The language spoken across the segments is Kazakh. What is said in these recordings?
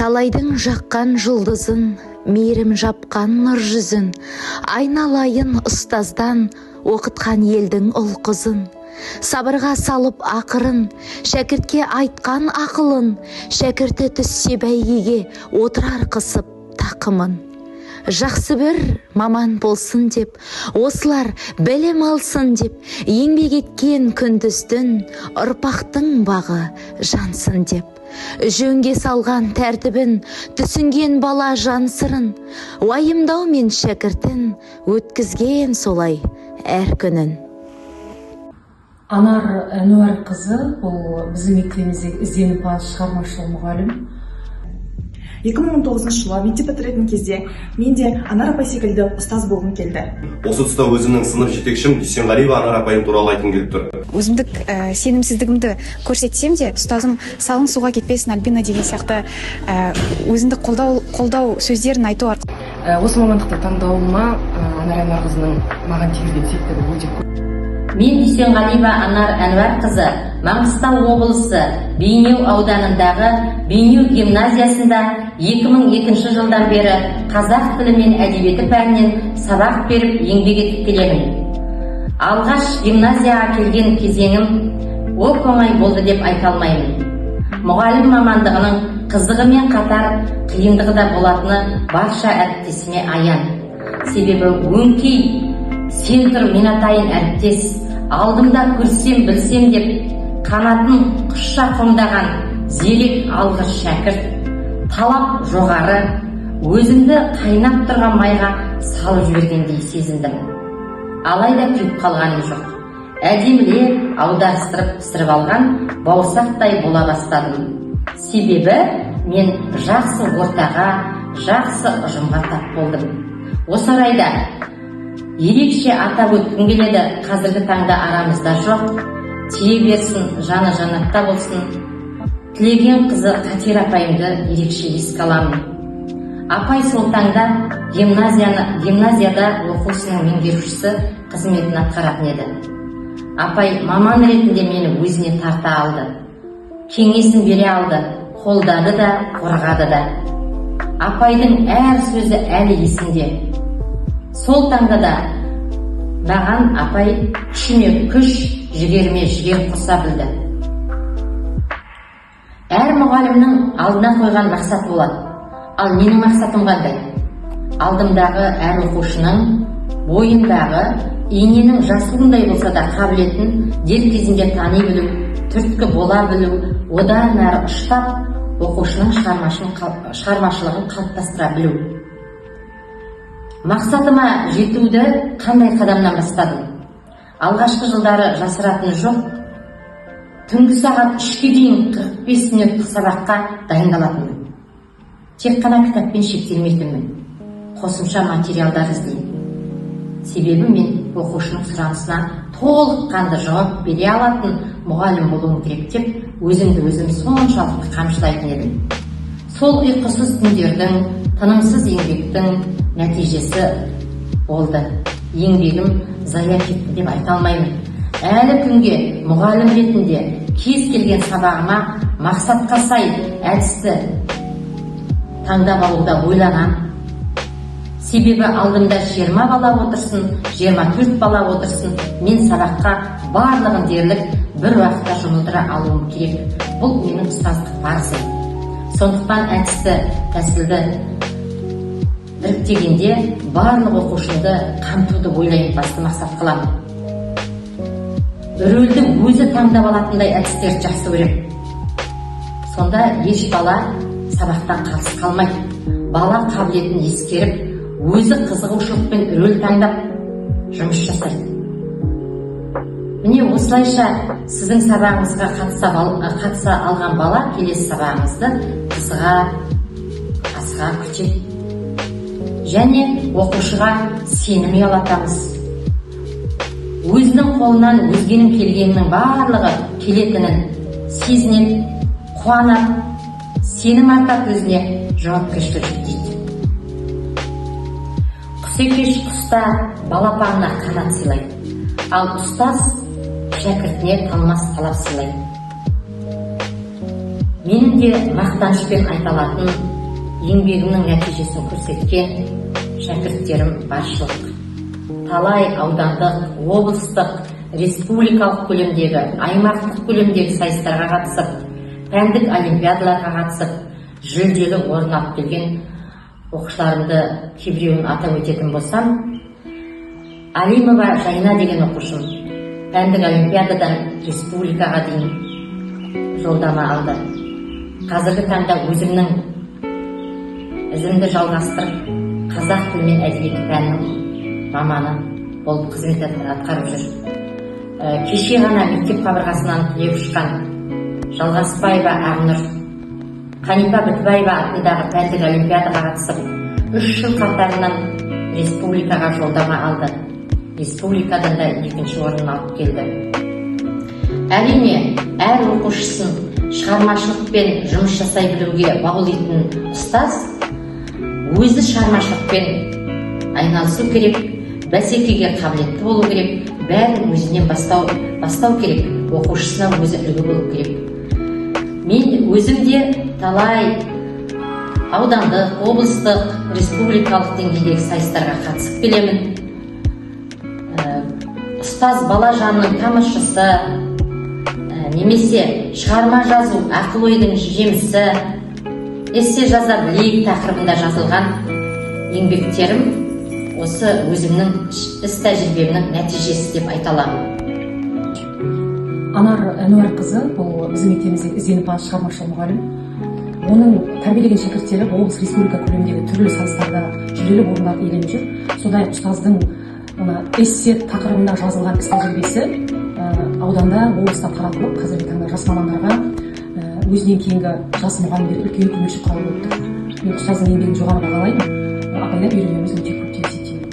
талайдың жаққан жұлдызын, мейірім жапқан нұр жүзін, айналайын ұстаздан оқытқан елдің ұл қызын. Сабырға салып ақырын, шәкіртке айтқан ақылын, шәкірті түссе бәйгеге отырар қысып тақымын. Жақсы бір маман болсын деп, осылар білім алсын деп, еңбек еткен күндіздің ұрпақтың бағы жансын деп. Жөнге салған тәртібін, түсінген бала жан сырын, уайымдау мен шәкіртін өткізген солай әр күнін. Анар Әнуарқызы, бұл біздің мектебімізде ізденімпаз шығармашылық мұғалім. 2019 жылы мектеп бітіретін кезде мен де Анар апай секілді ұстаз болғым келді. Осы тұста өзімнің сынып жетекшім Дүйсенғалиева Анар апайым туралы айтқым келіп тұр. Өзімдік сенімсіздігімді көрсетсем де, ұстазым салың суға кетпесін Альбина деген сияқты өзіндік қолдау сөздерін айту арқылы. Осы мамандықты таңдауыма Анар Әнуарқызының маған тигізген септігі өте көп. Мен Дүйсенғалиева Анар Әнуарқызы Маңғыстау облысы Бейнеу ауданындағы Бейнеу гимназиясында 2002 жылдан бері қазақ тілі мен әдебиеті пәнінен сабақ беріп еңбек етіп келемін. Алғаш гимназияға келген кезеңім оп-оңай болды деп айта алмаймын. Мұғалім мамандығының қызығымен қатар қиындығы да болатыны барша әріптесіме аян. Себебі өңкей, сен тұр мен атайын әріптес, алдымда көрсем білсем деп қанатын құшша қомдаған зерек алғыр шәкірт, талап жоғары, өзімді қайнап тұрған майға салып жібергендей сезіндім. Алайда күйіп қалғаным жоқ. Әдемілеп аударыстырып пісіріп алған бауырсақтай бола бастадым. Себебі мен жақсы ортаға, жақсы ұжымға тап болдым. Осы орайда ерекше атап өткім келеді, қазіргі таңда арамызда жоқ, тие берсін, жаны жаннатта болсын, тілеген қызы Қатер апайымды ерекше еске аламын. Апай сол таңда гимназияда оқушының меңгерушісі қызметін атқаратын еді. Апай маман ретінде мені өзіне тарта алды, кеңесін бере алды, қолдады да, қорғады да. Апайдың әр сөзі әлі есімде. Сол таңда да маған апай күшіме күш, жігеріме жігер қоса білді. Әр мұғалімнің алдына қойған мақсаты болады. Ал менің мақсатым қандай? Алдымдағы әр оқушының бойындағы иненің жасуындай болса да қабілетін дер кезінде тани білу, түрткі бола білу, одан әрі ұштап оқушының шығармашылығын қалыптастыра білу. Мақсатыма жетуді қандай қадамнан бастадым? Алғашқы жылдары жасыратыны жоқ, түнгі сағат 3-ке дейін 45 минуттық сабаққа дайындалатынмын. Тек қана кітаппен шектелмейтінмін, қосымша материалдар іздеймін. Себебі мен оқушының сұранысына толыққанды жауап бере алатын мұғалім болуым керек деп, өзімді өзім соншалықты қамшылайтын едім. Сол ұйқысыз түндердің, тынымсыз еңбектің нәтижесі болды. Еңбегім зая кетті деп айта алмаймын. Әлі күнге мұғалім ретінде кез келген сабағыма мақсатқа сай әдісті таңдап алуда ойланам. Себебі алдымда 20 бала отырсын, 24 бала отырсын, мен сабаққа барлығын дерлік бір уақытта жұмылдыра алуым керек. Бұл менің ұстаздық парызым. Сондықтан әдісті, тәсілді іріктегенде барлық оқушымды қамтуды ойлаймын, басты мақсат қыламын. Рөлді өзі таңдап алатындай әдістерді жақсы көремін. Сонда еш бала сабақтан қалыс қалмайды. Бала қабілетін ескеріп, өзі қызығушылықпен рөл таңдап жұмыс жасайды. Міне осылайша сіздің сабағыңызға қатыса алған бала келесі сабағыңызды қызыға, асыға күтеді. Және оқушыға сенім ұялатамыз. Өзінің қолынан өзгенің келгенінің барлығы келетінін сезініп, қуанып, сенім артып өзіне жауапкершілік жүктейді. Құс екеш құста балапанына қанат сыйлайды, ал ұстаз шәкіртіне талмас талап сыйлайды. Менің де мақтанышпен айта алатын еңбегімнің нәтижесін көрсеткен шәкірттерім баршылық. Талай аудандық, облыстық, республикалық көлемдегі, аймақтық көлемдегі сайыстарға қатысып, пәндік олимпиадаларға қатысып, жүлделі орын алып келген оқушыларымды кейбіреуін атап өтетін болсам, Алимова Жайна деген оқушым пәндік олимпиададан республикаға дейін жолдама алды. Қазіргі таңда өзімнің ізімді жалғастырып, қазақ тілі мен әдебиеті пәнінің маманы болып қызмет атқарып жүр. Кеше ғана мектеп қабырғасынан түлеп ұшқан Жалғасбаева Ақнұр, Қанипа Бітбаева атындағы пәндік олимпиадаға қатысып, 3 жыл қатарынан республикаға жолдама алды. Республикадан да 2-ші орын алып келді. Әрине, әр оқушысын шығармашылықпен жұмыс жасай білуге баулитын ұстаз өзі шығармашылықпен айналысу керек, бәсекеге қабілетті болу керек, бәрін өзінен бастау керек, оқушысына өзі үлгі болу керек. Мен өзімде талай аудандық, облыстық, республикалық деңгейдегі сайыстарға қатысып келемін. Ұстаз бала жанның тамыршысы, немесе шығарма жазу ақыл ойдың жемісі, эссе жаза білейік тақырыбында жазылған еңбектерім осы өзімнің іс тәжірибемнің нәтижесі деп айта аламын. Анар Әнуарқызы бұл біздің мектебіміздегі ізденімпаз шығармашыл мұғалім. Оның тәрбиелеген шәкірттері облыс республика көлеміндегі түрлі сайыстарда жүлделі орындарды иеленіп жүр. Сондай ұстаздың эссе тақырыбында жазылған іс тәжірибесі ауданда, облыста таратылып, қазіргі таңда жас мамандарға өзінен кейінгі жас мұғалімдер үлкен көмекші құрал болып тұр. Мен ұстаздың еңбегін жоғары бағалаймын. Апайдан үйренеріміз өте көп деп есептеймін.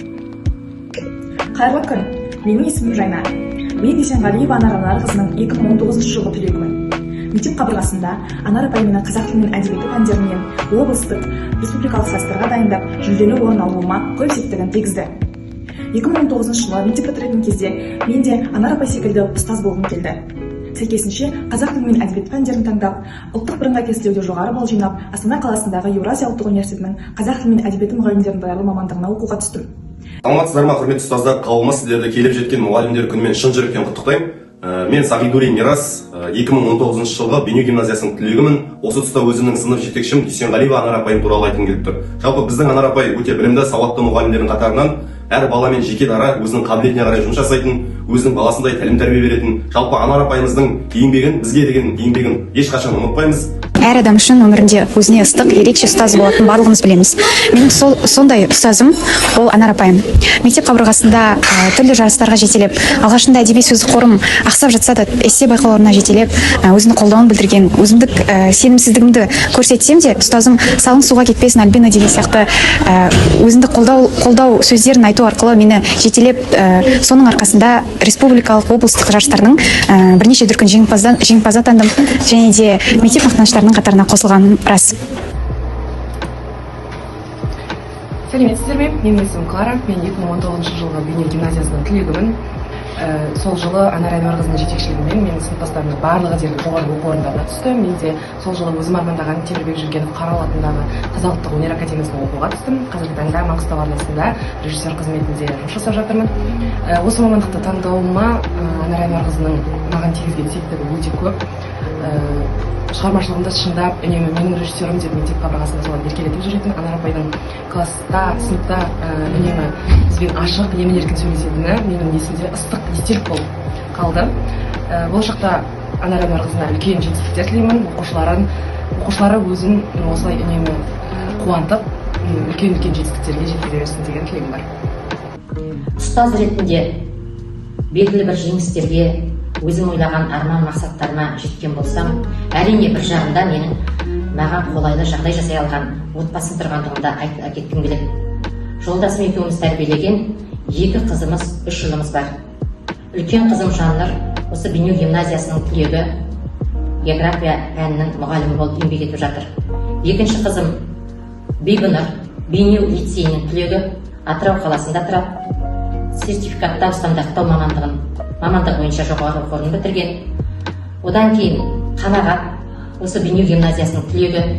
Қайырлы күн, менің есімім Жайна. Мен Дүйсенғалиева Анар Әнуарқызының 2019 жылғы түлекімін. Мектеп қабырғасында Анар апайымның қазақ тілі мен әдебиеті пәндерінен облыстық, республикалық сайыстарға дайындап, жүлделі орын алуыма көп септігін тигізді. 2019 жылы мектеп бітіретін кезде мен де Анар апай секілді ұстаз болғым келді. Сәйкесінше қазақ тілі мен әдебиет пәндерін таңдап, ұлттық бірыңғай тестілеуде жоғары балл жинап, Астана қаласындағы Еуразия ұлттық университетінің қазақ тілі мен әдебиеті мұғалімдерін даярлау мамандығына оқуға түстім. Саламатсыздар ма, құрметті ұстаздар, қауымы, сіздерді келіп жеткен мұғалімдер күнімен шын жүректен құттықтаймын. Мен Сағидури Мирас, 2019 жылғы Бейнеу гимназиясының түлегімін. Осы тұста өзімнің сынып жетекшім Дүйсенғалиева Анар апайым туралы айтқым келіп тұр. Жалпы біздің Анар апай өте білімді, сауатты мұғалімдердің қатарынан әр баламен жеке дара өзінің қабілетіне қарай жұмыс жасайтын, өзінің баласындай тәлім тәрбие беретін. Жалпы Анар апайымыздың еңбегін, бізге деген еңбегін ешқашан ұмытпаймыз. Әр адам үшін өмірінде өзіне ыстық, ерекше ұстаз болатын барлығымыз білеміз. Менің сондай ұстазым ол Анар апайым. Мектеп қабырғасында түрлі жарыстарға жетелеп, алғашында әдеби сөздік қорым ақсап жатса да эссе байқауларына жетелеп, өзінің қолдауын білдірген, өзімдік сенімсіздігімді көрсетсем де, ұстазым салың суға кетпесін Альбина деген сияқты өзіндік қолдау сөздерін айту арқылы мені жетелеп, соның арқасында республикалық, облыстық жарыстардың бірнеше дүркін жеңімпаз атандым, және де мектеп мақтаныштарының қатарына қосылғаным рас. Сәлеметсіздер ме? Менің есімім Клара. Мен 2019 жылғы Бейнеу гимназиясының түлегімін. Сол жылы Анар Әнуарқызының жетекшілігімен менің сыныптастарымның барлығы дерлік жоғарғы оқу орындарына түсті. Мен де сол жылы өзім армандаған Темірбек Жүргенов Қарауыл атындағы Қазақ ұлттық өнер академиясына оқуға түстім. Қазіргі таңда Маңғыстау арнасында режиссер қызметінде жұмыс жасап жатырмын. Осы мамандықты таңдауыма Анар Әнуарқызының маған тигізген септігі өте көп. Шығармашылығымды шыңдап, үнемі менің режиссерім деп мектеп қабырғасында солай еркелетіп жүретін Анар апайдың класста, сыныпта үнемі бізбен ашық, емін-еркін сөйлесетіні менің есімде ыстық естелік болып қалды. Болашақта Анар Әнуарқызына үлкен жетістіктер тілеймін. Оқушылары өзін осылай үнемі қуантып, үлкен жетістіктерге жеткізе берсін деген тілегім бар. Ұстаз ретінде белгілі бір жеңістерге, өзім ойлаған арман мақсаттарыма жеткен болсам, әрине бір жағында маған қолайлы жағдай жасай алған отбасым тұрғандығында айта кеткім келеді. Жолдасым екеуміз тәрбиелеген 2 қызымыз, 3 ұлымыз бар. Үлкен қызым Жаннұр осы Бейнеу гимназиясының түлегі, география пәнінің мұғалімі болып еңбек етіп жатыр. Екінші қызым Бибінұр Бейнеу лицейінің түлегі, Атырау қаласында тұрады. Сертификаттау стандарттау мамандық бойынша жоғары оқу орнын бітірген. Одан кейін Қанағат осы Бейнеу гимназиясының түлегі,